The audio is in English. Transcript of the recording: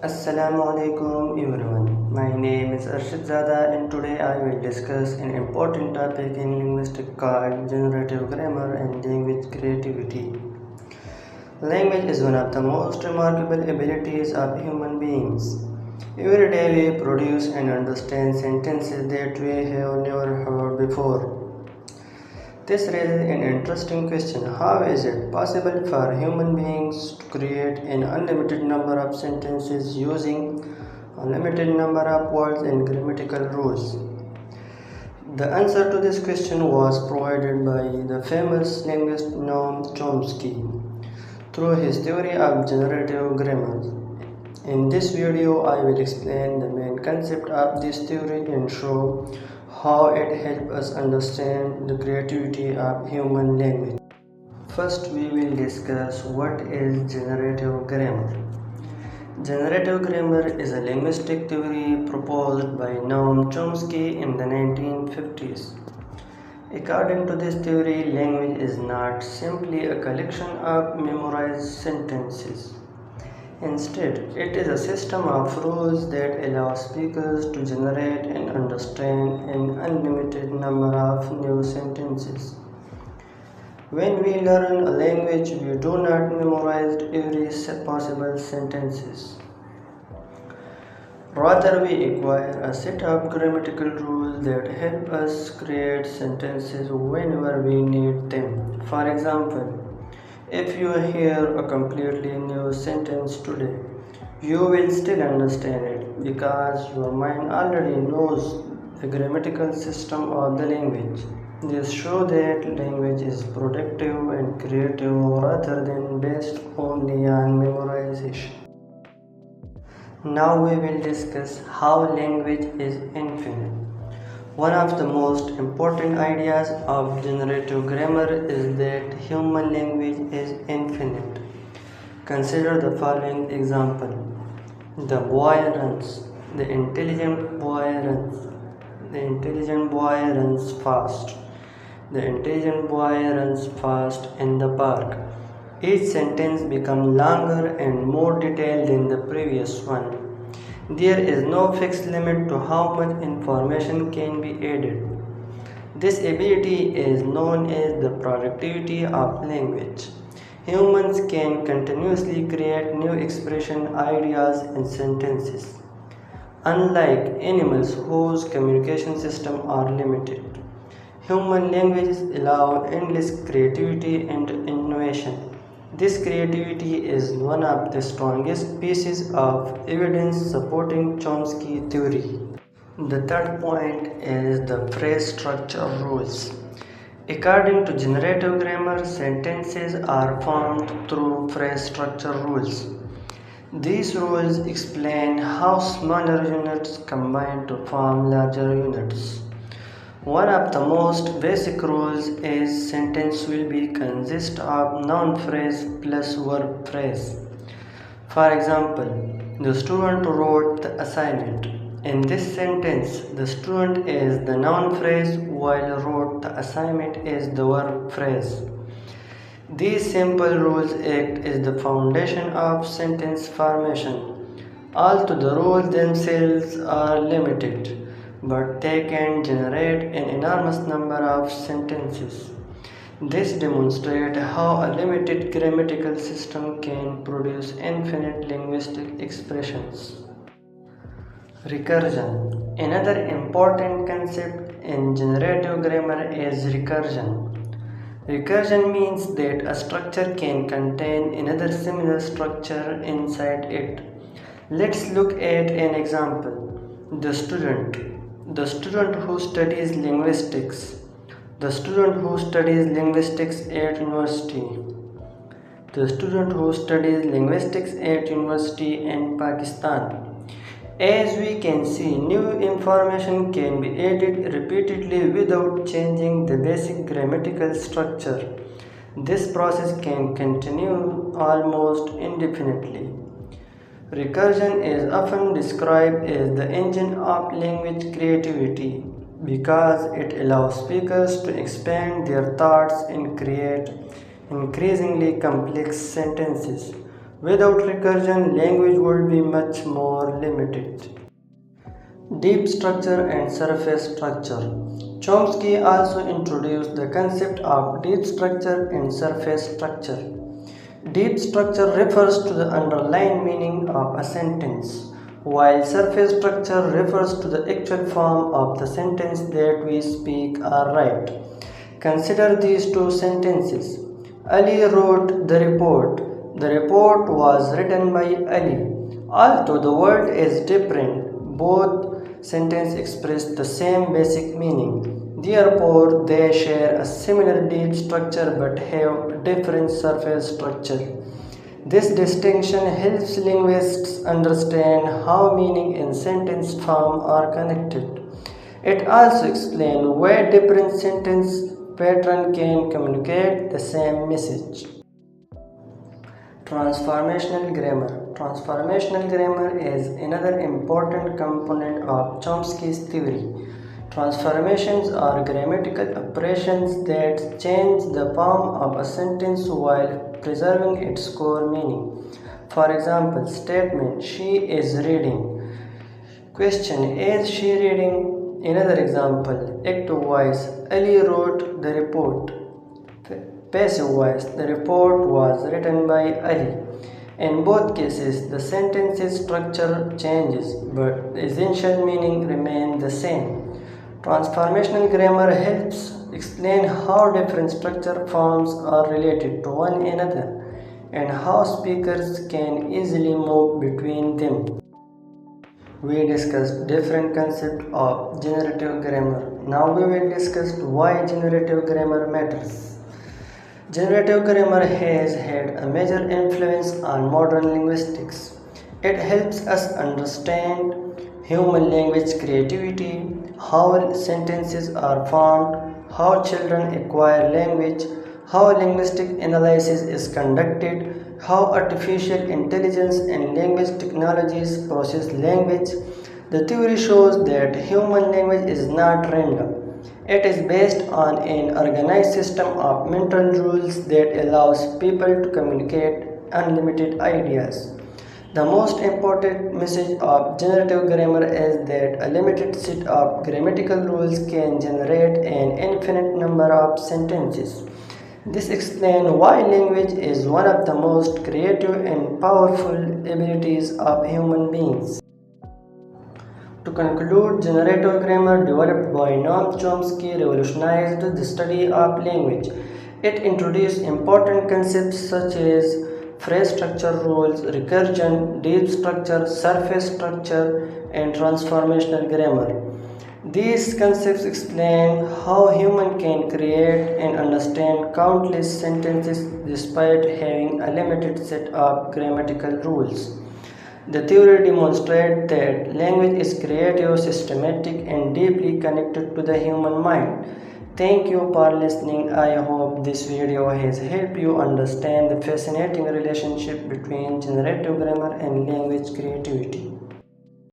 Assalamu alaikum everyone. My name is Arshid Zada and today I will discuss an important topic in linguistics called generative grammar and language creativity. Language is one of the most remarkable abilities of human beings. Every day we produce and understand sentences that we have never heard before. This raises an interesting question. How is it possible for human beings to create an unlimited number of sentences using a limited number of words and grammatical rules? The answer to this question was provided by the famous linguist Noam Chomsky through his theory of generative grammar. In this video, I will explain the main concept of this theory and show how it helps us understand the creativity of human language. First, we will discuss what is generative grammar. Generative grammar is a linguistic theory proposed by Noam Chomsky in the 1950s. According to this theory, language is not simply a collection of memorized sentences. Instead, it is a system of rules that allow speakers to generate and understand an unlimited number of new sentences. When we learn a language, we do not memorize every possible sentences. Rather, we acquire a set of grammatical rules that help us create sentences whenever we need them. For example, if you hear a completely new sentence today, you will still understand it because your mind already knows the grammatical system of the language. This shows that language is productive and creative rather than based only on memorization. Now we will discuss how language is infinite. One of the most important ideas of generative grammar is that human language is infinite. Consider the following example. The boy runs. The intelligent boy runs. The intelligent boy runs fast. The intelligent boy runs fast in the park. Each sentence becomes longer and more detailed than the previous one. There is no fixed limit to how much information can be added. This ability is known as the productivity of language. Humans can continuously create new expression, ideas, and sentences, unlike animals whose communication systems are limited. Human languages allow endless creativity and innovation. This creativity is one of the strongest pieces of evidence supporting Chomsky theory. The third point is the phrase structure rules. According to generative grammar, sentences are formed through phrase structure rules. These rules explain how smaller units combine to form larger units. One of the most basic rules is sentence will be consist of noun phrase plus verb phrase. For example, the student wrote the assignment. In this sentence, the student is the noun phrase while wrote the assignment is the verb phrase. These simple rules act as the foundation of sentence formation. Although the rules themselves are limited, but they can generate an enormous number of sentences. This demonstrates how a limited grammatical system can produce infinite linguistic expressions. Recursion. Another important concept in generative grammar is recursion. Recursion means that a structure can contain another similar structure inside it. Let's look at an example. The student. The student who studies linguistics. The student who studies linguistics at university. The student who studies linguistics at university in Pakistan. As we can see, new information can be added repeatedly without changing the basic grammatical structure. This process can continue almost indefinitely. Recursion is often described as the engine of language creativity because it allows speakers to expand their thoughts and create increasingly complex sentences. Without recursion, language would be much more limited. Deep structure and surface structure. Chomsky also introduced the concept of deep structure and surface structure. Deep structure refers to the underlying meaning of a sentence, while surface structure refers to the actual form of the sentence that we speak or write. Consider these two sentences. Ali wrote the report. The report was written by Ali. Although the word is different, both sentences express the same basic meaning. Therefore, they share a similar deep structure but have different surface structure. This distinction helps linguists understand how meaning and sentence form are connected. It also explains why different sentence patterns can communicate the same message. Transformational grammar. Transformational grammar is another important component of Chomsky's theory. Transformations are grammatical operations that change the form of a sentence while preserving its core meaning. For example, statement she is reading. Question, is she reading? Another example, active voice, Ali wrote the report. Passive voice, the report was written by Ali. In both cases, the sentence's structure changes, but the essential meaning remains the same. Transformational grammar helps explain how different structure forms are related to one another and how speakers can easily move between them. We discussed different concepts of generative grammar. Now we will discuss why generative grammar matters. Generative grammar has had a major influence on modern linguistics. It helps us understand human language creativity, how sentences are formed, how children acquire language, how linguistic analysis is conducted, how artificial intelligence and language technologies process language. The theory shows that human language is not random. It is based on an organized system of mental rules that allows people to communicate unlimited ideas. The most important message of generative grammar is that a limited set of grammatical rules can generate an infinite number of sentences. This explains why language is one of the most creative and powerful abilities of human beings. To conclude, generative grammar developed by Noam Chomsky revolutionized the study of language. It introduced important concepts such as phrase structure rules, recursion, deep structure, surface structure, and transformational grammar. These concepts explain how humans can create and understand countless sentences despite having a limited set of grammatical rules. The theory demonstrates that language is creative, systematic, and deeply connected to the human mind. Thank you for listening. I hope this video has helped you understand the fascinating relationship between generative grammar and language creativity.